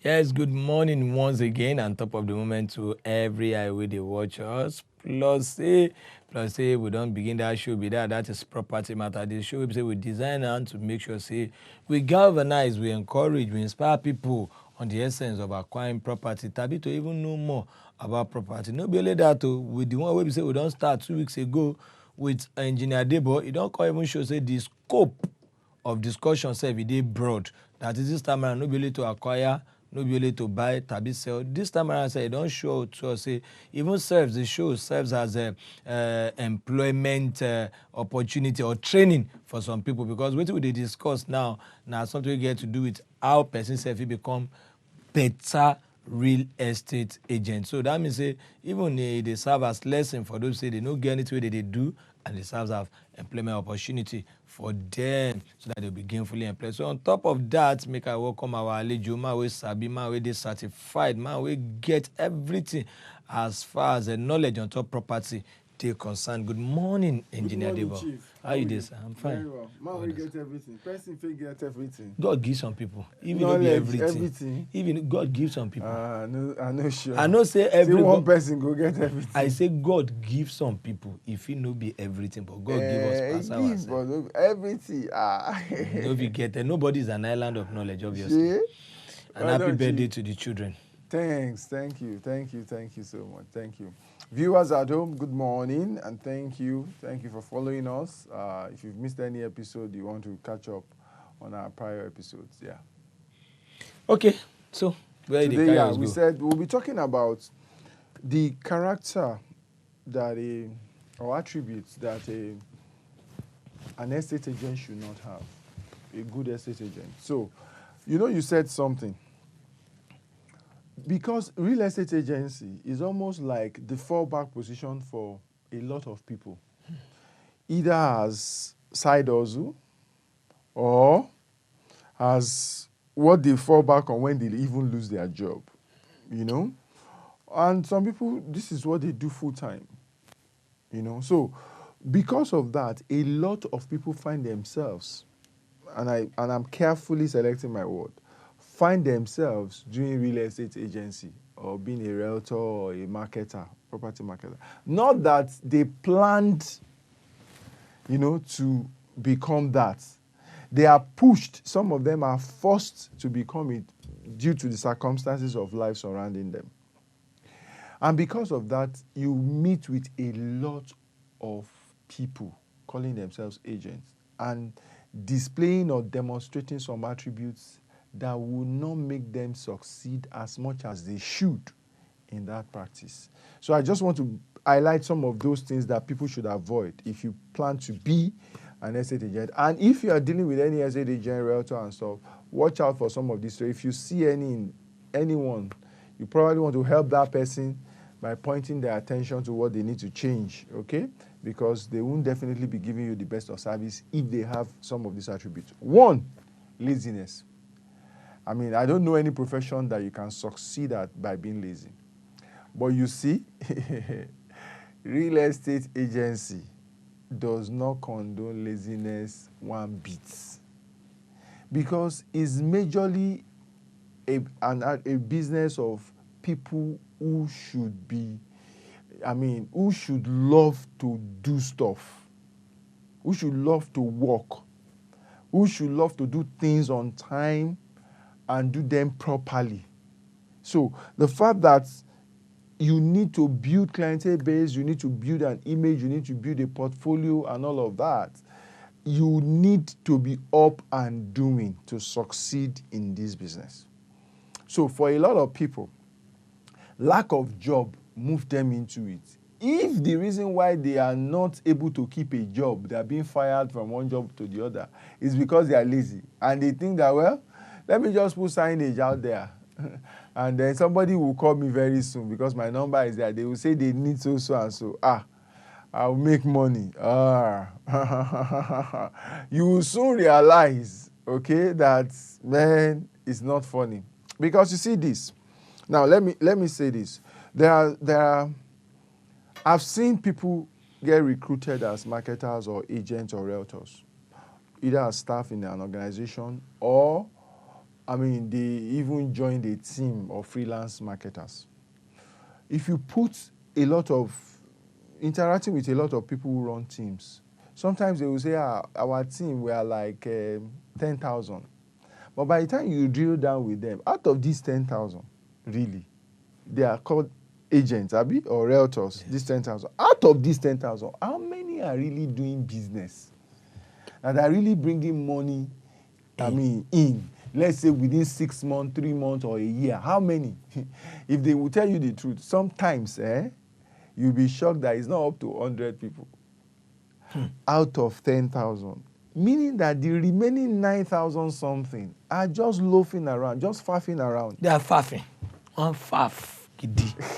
Yes, good morning once again, and top of the moment to every eye where they watch us. Plus say, we don't begin that show be that is property matter. This show say we design and to make sure say we galvanize, we encourage, we inspire people on the essence of acquiring property, tabi to even know more about property. No be only that with the one where we say we don't start 2 weeks ago with engineer Debo, it don't call even show say the scope of discussion sef e dey broad, that is this time around no be only to acquire, no be only to buy tabi sell. This time around sef e don show to us say even serves the show serves as a employment opportunity or training for some people, because wetin we dey discuss now na something wey get to do with how person sef fit become better real estate agent. So that means say even e dey serve as lesson for those say they no get anything wey they dey do, and it serves as employment opportunity for them so that they'll be gainfully employed. So on top of that, make I welcome our alejo, man wey sabi, man wey dey certified, man wey get everything as far as the knowledge on top property dey concerned. Good morning, Engineer Good morning, Debo. Chief. How you dey, sir? I'm fine. Very well. Man, we get everything. Person fit get everything. God give some people. Even no be Knowledge, everything. everything. Even God give some people. I know sure. I know say every Say one person go get everything. I say God give some people if he no be everything, but God give us pass Give, ourselves. but no, everything. No be get there. Nobody is an island of knowledge, obviously. See? And Well happy done, birthday Chief. to the children. Thanks. Thank you so much. Thank you. Viewers at home, good morning, and thank you. Thank you for following us. If you've missed any episode, you want to catch up on our prior episodes, yeah. Okay, so where the Today, carriers we go? said we'll be talking about the character that or attributes that an estate agent should not have, a good estate agent. So, you said something. Because real estate agency is almost like the fallback position for a lot of people, either as side hustle or as what they fall back on when they even lose their job, And some people, this is what they do full time, So because of that, a lot of people find themselves, and I'm carefully selecting my word, find themselves doing real estate agency or being a realtor or a marketer, property marketer. Not that they planned, to become that. They are pushed. Some of them are forced to become it due to the circumstances of life surrounding them. And because of that, you meet with a lot of people calling themselves agents and displaying or demonstrating some attributes that will not make them succeed as much as they should in that practice. So I just want to highlight some of those things that people should avoid if you plan to be an estate agent. And if you are dealing with any estate agent, realtor and stuff, watch out for some of these. So if you see anyone, you probably want to help that person by pointing their attention to what they need to change, okay? Because they won't definitely be giving you the best of service if they have some of these attributes. One, laziness. I mean, I don't know any profession that you can succeed at by being lazy. But you see, real estate agency does not condone laziness one bit. Because it's majorly a business of people who should who should love to do stuff, who should love to work, who should love to do things on time and do them properly. So the fact that you need to build clientele base, you need to build an image, you need to build a portfolio and all of that, you need to be up and doing to succeed in this business. So for a lot of people, lack of job moved them into it. If the reason why they are not able to keep a job, they are being fired from one job to the other, is because they are lazy. And they think that, well, let me just put signage out there. And then somebody will call me very soon because my number is there. They will say they need so and so. I'll make money. You will soon realize, okay, that, man, it's not funny. Because you see this. Now, let me say this. I've seen people get recruited as marketers or agents or realtors, either as staff in an organization or I mean, they even joined a team of freelance marketers. If you put a lot of interacting with a lot of people who run teams, sometimes they will say, our team, we are like 10,000. But by the time you drill down with them, out of these 10,000, really, they are called agents, Abi, or realtors, yes. These 10,000. Out of these 10,000, how many are really doing business? And are really bringing money, in? Let's say within 6 months, 3 months, or a year. How many? If they will tell you the truth, sometimes, you'll be shocked that it's not up to 100 people out of 10,000. Meaning that the remaining 9,000 something are just loafing around, just faffing around. They are faffing. On faff.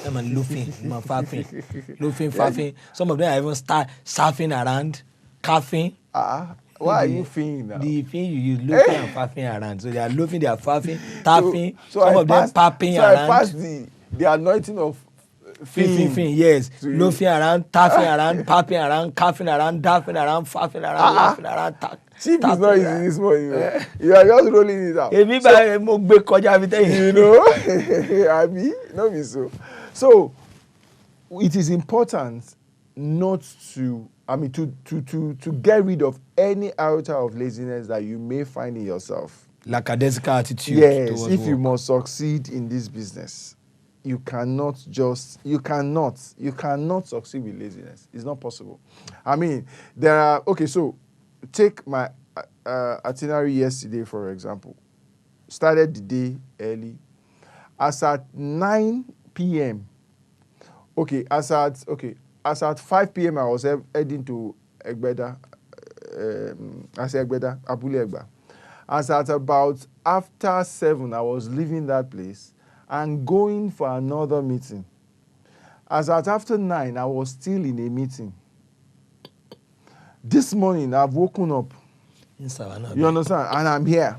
I'm loafing. I'm faffing. Loafing, faffing. Some of them are even start surfing around, coughing. Why are you fiing now? The thing you use, loafing and faffing around. So they are loafing, they are faffing, tapping. So some of them papping around. So I passed the anointing of Fin, yes. Loafing around, tapping around, papping around, coughing around, dapping around, faffing around, laughing around, Chief is not easy this morning. You are just rolling it out. You know, I mean, not be so. So it is important not to, to get rid of any iota of laziness that you may find in yourself. Lackadaisical attitude. Yes, if you must succeed in this business, you cannot succeed with laziness. It's not possible. I mean, so take my itinerary yesterday, for example. Started the day early. As at 9 p.m., as at 5 p.m., I was heading to Egbeda, Abule Egba. As at about after 7, I was leaving that place and going for another meeting. As at after 9, I was still in a meeting. This morning, I've woken up. You understand? And I'm here.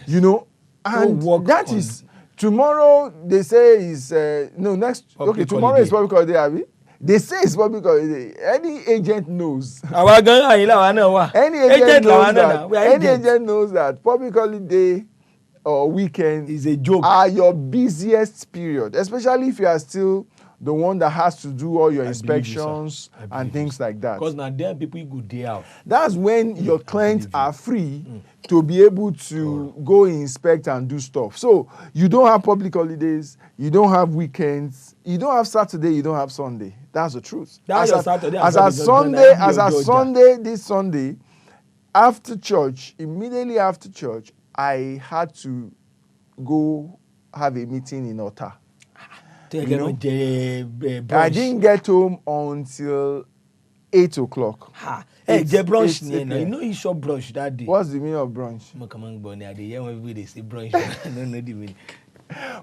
You know, and that is, tomorrow, they say is, next, public tomorrow holiday. is public holiday, Abi. They say it's public holiday. Any agent knows. Any agent knows that public holiday or weekend is a joke. Are your busiest period, especially if you are still the one that has to do all your inspections and things like that. Because now there are people go day out. That's when your clients are free to be able to go inspect and do stuff. So you don't have public holidays, you don't have weekends, you don't have Saturday, you don't have Sunday. That's the truth. That's your Saturday. As a Sunday, this Sunday, after church, immediately after church, I had to go have a meeting in Otta. I didn't get home until 8 o'clock. Hey, the brunch, you know you saw brunch that day. What's the meaning of brunch? They say brunch. I don't know the meaning.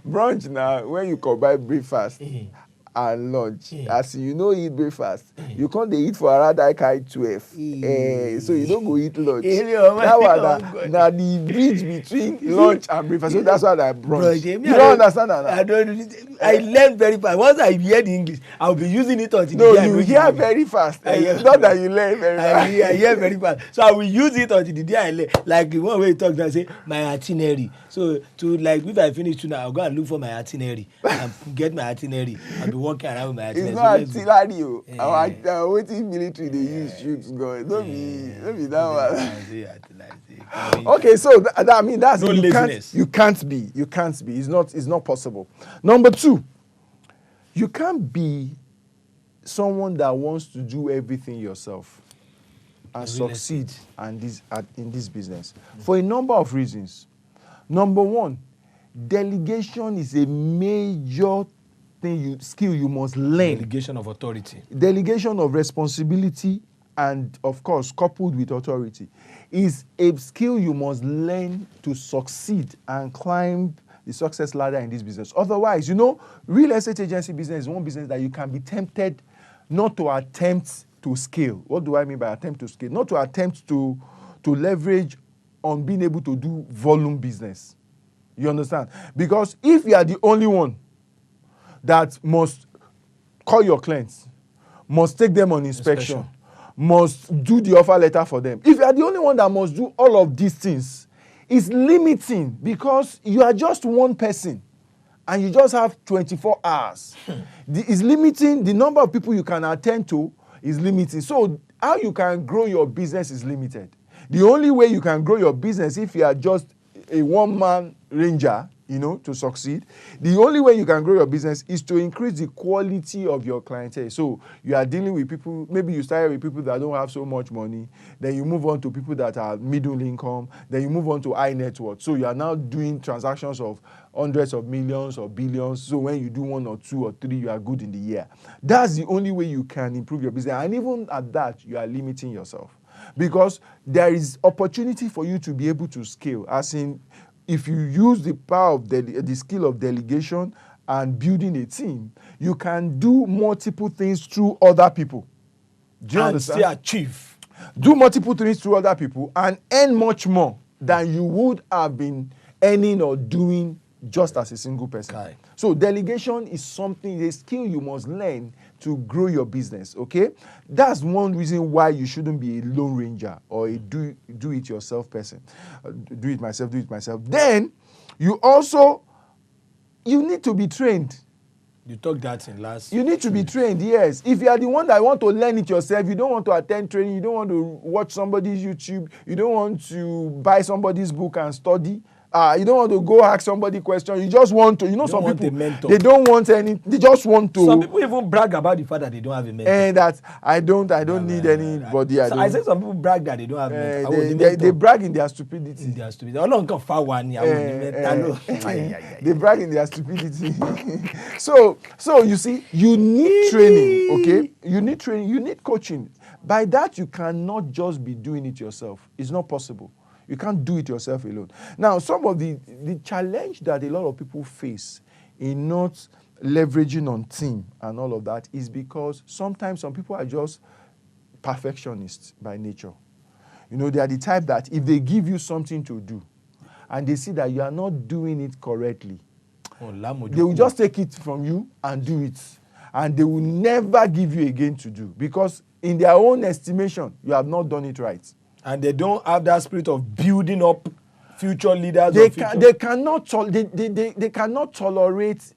Brunch now, when you combine breakfast and lunch, as you know eat breakfast, you can't eat for around like 12. So you don't go eat lunch. That was now the bridge between lunch and breakfast. So that's why I brunch. You don't understand that? I don't. I learn very fast. Once I hear the English, I'll be using it until the day you hear very fast. Not that you learn very fast. I hear very fast. So I will use it until the day I learn. Like the one way you talk, I say my itinerary. So to like if I finish tonight, I'll go and look for my itinerary and get my itinerary. I'll be walking around with my itinerary. It's not itinerary. Our waiting military they use shoots going. Don't be that one. Okay, so I mean that's no laziness. You can't be. It's not possible. Number 2, you can't be someone that wants to do everything yourself and succeed in this business for a number of reasons. Number 1, delegation is a major skill you must learn. Delegation of authority. Delegation of responsibility and, of course, coupled with authority is a skill you must learn to succeed and climb the success ladder in this business. Otherwise, real estate agency business is one business that you can be tempted not to attempt to scale. What do I mean by attempt to scale? Not to attempt to leverage on being able to do volume business. You understand? Because if you are the only one that must call your clients, must take them on inspection, must do the offer letter for them. If you are the only one that must do all of these things, It's limiting because you are just one person and you just have 24 hours. It's limiting. The number of people you can attend to is limiting. So how you can grow your business is limited. The only way you can grow your business if you are just a one-man ranger, to succeed. The only way you can grow your business is to increase the quality of your clientele. So you are dealing with people, maybe you started with people that don't have so much money, then you move on to people that are middle income, then you move on to high net worth. So you are now doing transactions of hundreds of millions or billions. So when you do 1 or 2 or 3, you are good in the year. That's the only way you can improve your business. And even at that, you are limiting yourself. Because there is opportunity for you to be able to scale, as in if you use the power of the skill of delegation and building a team, you can do multiple things through other people. Do you understand? Still achieve. Do multiple things through other people and earn much more than you would have been earning or doing just as a single person. Okay. So delegation is something, a skill you must learn to grow your business, okay? That's one reason why you shouldn't be a lone ranger or a do-it-yourself person. Do it myself. Then, you need to be trained. You talked that in last. You need to be trained, yes. If you are the one that want to learn it yourself, you don't want to attend training, you don't want to watch somebody's YouTube, you don't want to buy somebody's book and study, you don't want to go ask somebody question. You just want to, some people, they don't want any, they just want to. Some people even brag about the fact that they don't have a mentor. And that I don't need anybody. I say some people brag that they don't have a mentor. They brag in their stupidity. They brag in their stupidity. So you see, you need training, okay? You need training, you need coaching. By that, you cannot just be doing it yourself. It's not possible. You can't do it yourself alone. Now, some of the challenge that a lot of people face in not leveraging on team and all of that is because sometimes some people are just perfectionists by nature. They are the type that if they give you something to do and they see that you are not doing it correctly, they will just take it from you and do it. And they will never give you again to do because in their own estimation, you have not done it right. And they don't have that spirit of building up future leaders. They cannot tolerate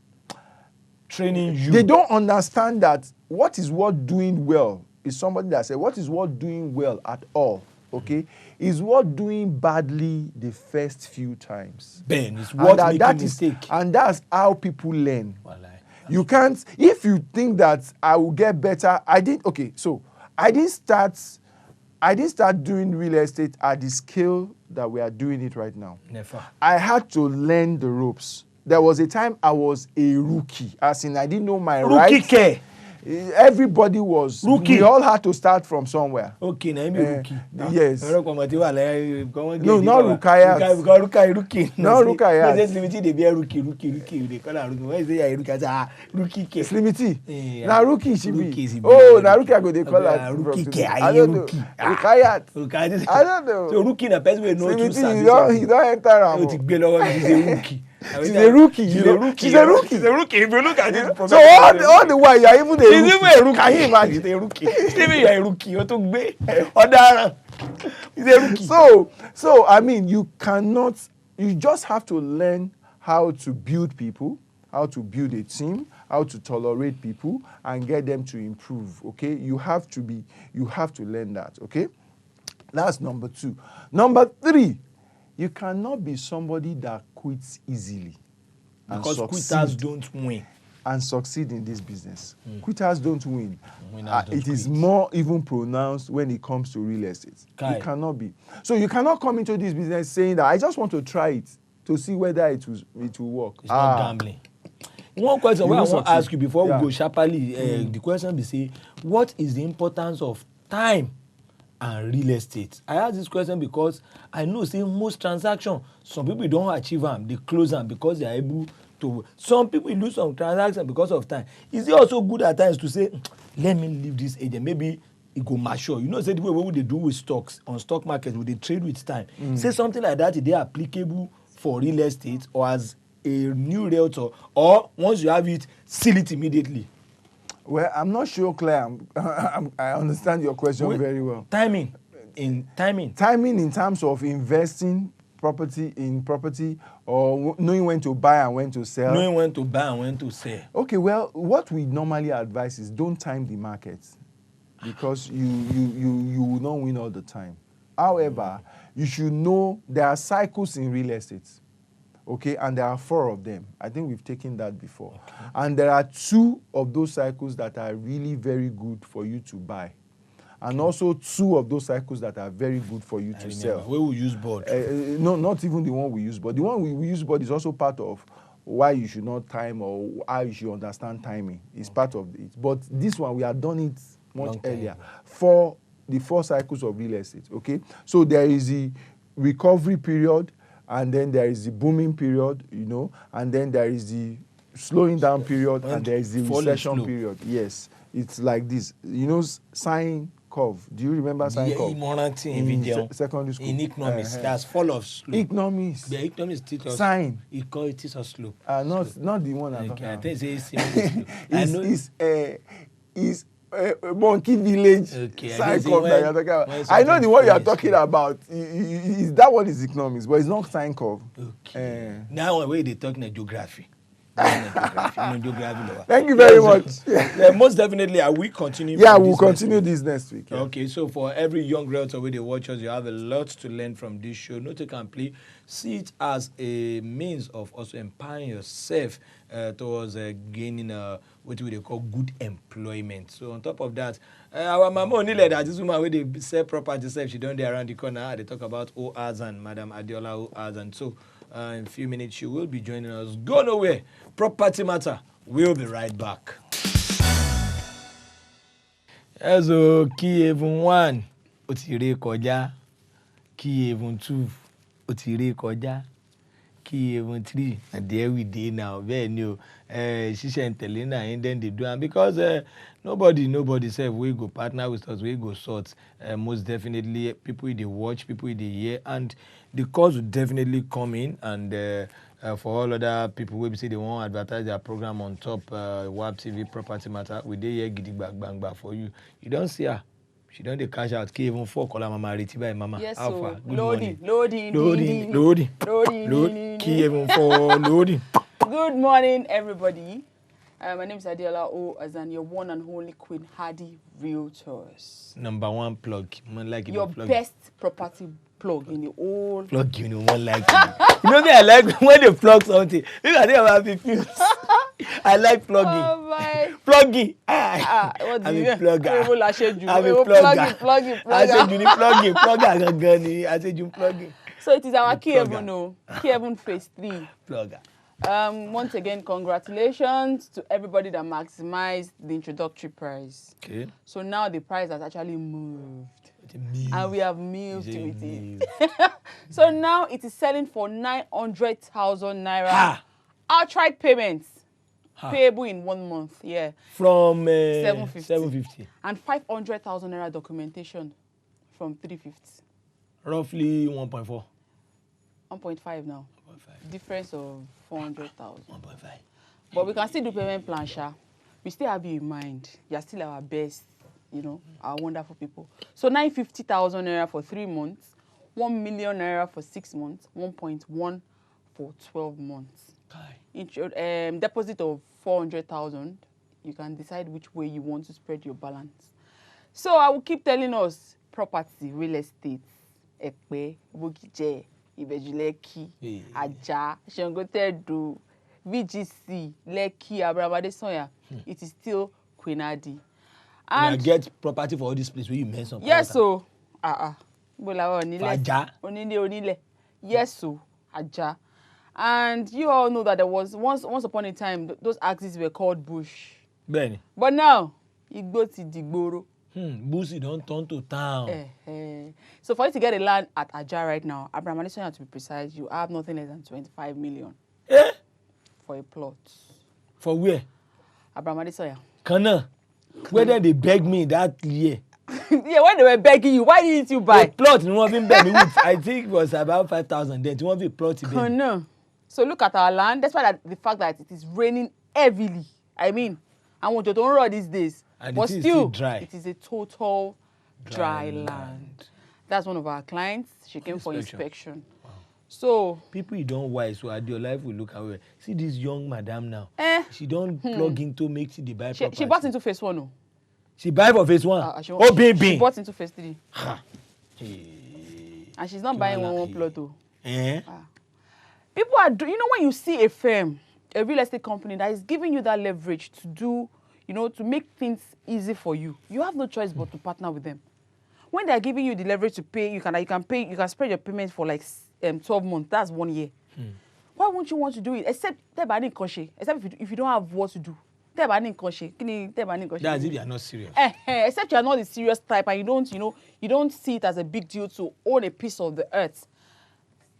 training you. They don't understand that what is worth doing well is somebody that said what is worth doing well at all, okay, is worth doing badly the first few times. Ben, it's worth making mistake. And that's how people learn. You can't, if you think that I will get better, I didn't start doing real estate at the scale that we are doing it right now. Never. I had to learn the ropes. There was a time I was a rookie, as in I didn't know my rights. Rookie care. Everybody was. Rookie. We all had to start from somewhere. Okay, now I'm a rookie. Yes. No, not Rukayat. Rookie. No, Rukayat. There's limited they be a rookie. They call her rookie. Why is there a rookie? Rookie care. It's limited. Now rookie she be. Oh, now rookie I go they call her rookie care. I don't know. Rukayat. I don't know. So rookie na person we know too service. He don't enter am. He's a rookie. She's a rookie. She's a rookie. If you look at this, so all the while you are even a rookie. He's even a rookie. Can you imagine? He's a rookie. Still you are a rookie. You to gbe. Ọ̀daràn. He's a rookie. So I mean, you just have to learn how to build people, how to build a team, how to tolerate people and get them to improve. Okay, you have to learn that. Okay, that's number 2. Number 3. You cannot be somebody that quits easily. Because quitters don't win. And succeed in this business. Quitters don't win. It is quit. more even pronounced when it comes to real estate. You cannot be. So you cannot come into this business saying that I just want to try it to see whether it will work. It's not gambling. One question I want to ask you before we go sharply, the question be say, what is the importance of time and real estate? I ask this question because I know say most transactions, some people don't achieve them, they close them because they are able to. Some people lose some transactions because of time. Is it also good at times to say, let me leave this agent, maybe it go mature? Say the way what they do with stocks on stock market, would they trade with time? Say something like that, is they applicable for real estate or as a new realtor, or once you have it, seal it immediately? Well, I'm not sure, Claire. I understand your question very well. Timing in terms of investing property, or knowing when to buy and when to sell? Knowing when to buy and when to sell. Okay, well, what we normally advise is don't time the market, because you will not win all the time. However, you should know there are cycles in real estate. Okay, and there are 4 of them. I think we've taken that before. Okay. And there are 2 of those cycles that are really very good for you to buy. And also 2 of those cycles that are very good for you to sell. Where we use board. No, not even the one we use board. The one we use board is also part of why you should not time, or how you should understand timing. It's part of it. But this one, we have done it much earlier for the 4 cycles of real estate. Okay, so there is the recovery period, and then there is the booming period, and then there is the slowing down period, and there is the recession period. Yes, it's like this. Sine curve. Do you remember sine curve? In secondary school. In economics, that's fall of slope. Economics. Yeah, economics teaches sine. It teaches slope. Not the one I'm talking about. I think it's monkey village. Okay, sine curve that you're talking about. I know the one you are talking about. That one is economics, but it's not sine curve. Okay. Now where they talking about geography. Thank you very much. Most definitely, are we continuing? Yeah, we'll continue this next week. Yeah. Okay, so for every young realtor where they watch us, you have a lot to learn from this show. Not to complete, see it as a means of also empowering yourself towards gaining what we call good employment. So on top of that, our mama only like that. This woman where they sell property, she don't there around the corner. They talk about ORs and Madam Adiola ORs, and so. In a few minutes, she will be joining us. Go nowhere. Property Matter. We'll be right back. So, key even 1, ó ti ré kọjá. Key even 2, ó ti ré kọjá. Key even 3, and there we dey now. Very new. She and Telena, and then they do, and because nobody said we go partner with us, we go sort. Most definitely, people they watch, people they hear, and the calls will definitely come in. And for all other people who say they want to advertise their program on top, WAP TV Property Matter, we dey here giddy bang for you. You don't see her. She don't dey cash out. Key even 4 call mama ready by mama. Yes, Alpha. Good Loading. Key even 4 loading. Good morning, everybody. My name is Adiola O, as in your one and only Queen Hardy Realtors. Number 1 plug. Like your best property plug in the whole. Plug one like it. You know me, I like when they plug something. Look at them have views. I like plugging. Oh my. Plugging. What do you I'm a plugger. I'm a plugger. I said you need plugging. Plugger. I said you plugging. So it is our Key Heaven Phase 3. Plugger. Once again, congratulations to everybody that maximized the introductory price. Okay. So now the price has actually moved. And we have moved with it. So now it is selling for 900,000 naira. Outright payments. Payable in 1 month. Yeah. From 750. And 500,000 naira documentation from 350. Roughly 1.4. 1.5 now. 1.5. Difference of 400,000. 1.5. But we can still do payment plan, Sha. We still have you in mind. You're still our best, our wonderful people. So 950,000 naira for 3 months, 1 million naira for 6 months, 1.1 for 12 months. Deposit of 400,000. You can decide which way you want to spread your balance. So I will keep telling us property, real estate, Ekpe, Bogije, Ibejuleki, Aja, Shangotedu, VGC, Lekki, Abramadesanya. It is still Queen Adi. And I get property for all these places where you mentioned. Yes, so Aja. Yes, so Aja. And you all know that there was once upon a time those axes were called bush. Benny. But now Igbo ti digboro. Bush don't turn to town. So for you to get a land at Aja right now, Abraham Adesanya, to be precise, you have nothing less than 25 million. For a plot. For where? Abraham Adesanya. Kana. Whether they beg me that year. Yeah, when they were begging you, why didn't you buy? The plot no one been beg me with. I think it was about 5,000 then. You want to plot it. No. So look at our land. Despite the fact that it is raining heavily. I mean, I want you to don't run these days. And but it is still dry. It is a total dry land. That's one of our clients. She came for inspection. Wow. So people you don't wise, so your life will look away. See this young madam now. She don't plug into make she buy property. She bought into phase 1, no. She buy for phase 1. She bought into phase 3. Hey. And she's not buying one plot though. Eh? People are you know, when you see a firm, a real estate company that is giving you that leverage to do, you know, to make things easy for you, you have no choice but to partner with them. When they are giving you the leverage to pay, you can spread your payments for like 12 months. That's 1 year. Why won't you want to do it? Except if you don't have what to do. That's if you are not serious. Except you are not the serious type and you don't see it as a big deal to own a piece of the earth.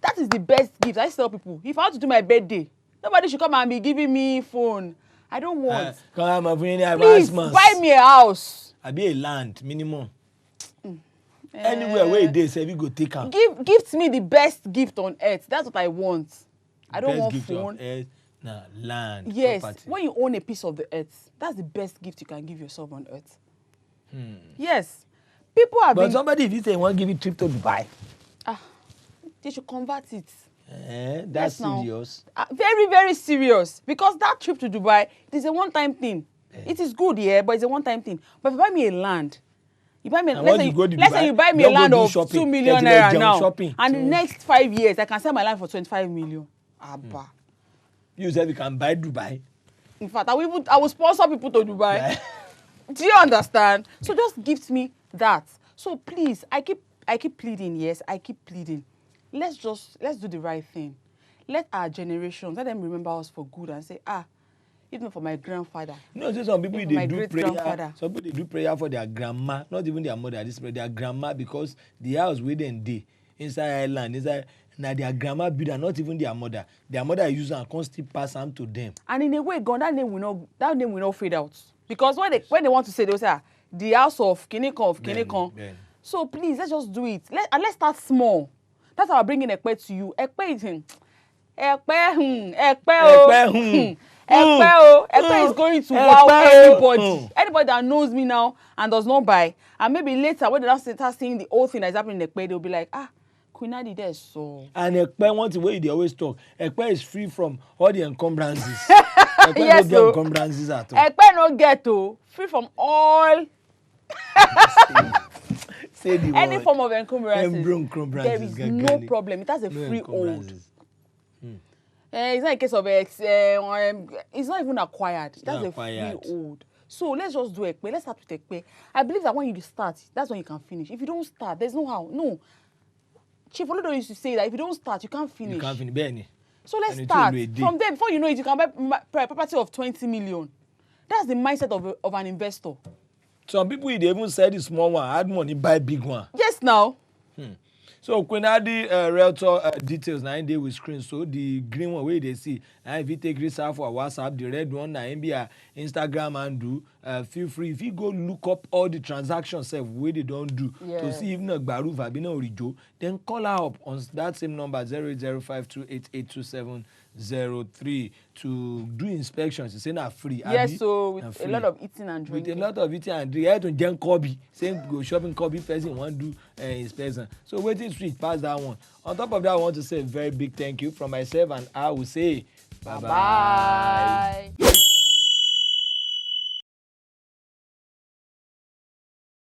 That is the best gift. I tell people, if I want to do my birthday, nobody should come and be giving me phone. I don't want. Please buy me a house. I be a land minimum. Anywhere where it is, we go take out. Gift me the best gift on earth. That's what I want. I don't want phone. Nah, land. Yes, property. when you own a piece of the earth, that's the best gift you can give yourself on earth. Yes, people have But somebody, if you say want to give you trip to Dubai, they should convert it. That's serious. Very, very serious. Because that trip to Dubai, it is a one-time thing. It is good, yeah, but it's a one-time thing. But if you buy me a land, let's say you buy me a land of 2 million naira now, and the next 5 years, I can sell my land for 25 million. Abba. You said you can buy Dubai. In fact, I will sponsor people to Dubai. Do you understand? So just gift me that. So please, I keep pleading. Yes, I keep pleading. Let's do the right thing. Let our generations, let them remember us for good and say, even for my grandfather. No, so some people they do prayer. Some people they do prayer for their grandma, not even their mother. This their grandma, because the house where they inside island, inside now their grandma builder, not even their mother. Their mother use and constantly pass them to them. And in a way, God, that name will not fade out. Because when they want to say, they will say, the house of Kinekon. So please, let's just do it. Let's start small. That's how I'm bringing Ekpe to you. Ekpe is going to wow everybody. Anybody that knows me now and does not buy, and maybe later when they start seeing the whole thing that's happening in Ekpe, they'll be like, Queen Adi, there's so. And Ekpe, one thing they always talk, Ekpe is free from all the encumbrances. Yes, no encumbrances at all. Ekpe no get free from all. Say the any word. form of encumbrances. There is no problem. It has a freehold. It's not a case of it's not even acquired. That's a freehold. So let's just do Ekpe. Let's start with Ekpe. I believe that when you start, that's when you can finish. If you don't start, there's no how. No. Chief Olodo used to say that if you don't start, you can't finish. You can't finish, Benny. So let's start. From there, before you know it, you can buy a property of 20 million. That's the mindset of an investor. Some people, they even say the small one, add money, buy big one. Yes, now. So, when I the realtor details, now they will screen. So, the green one, where they see, and if you take this out for WhatsApp, the red one, now Instagram and do, feel free. If you go look up all the transactions where they don't do, to see if not Baru Vabina or Rijo, then call her up on that same number, 08052882703 to do inspections. It's not free. Yes, so with a lot of eating and drinking. With a lot of eating and drinking. You have to join Kobe. Same go shopping Kobe person, want to do inspection. So waiting street, pass that one. On top of that, I want to say a very big thank you from myself, and I will say bye-bye.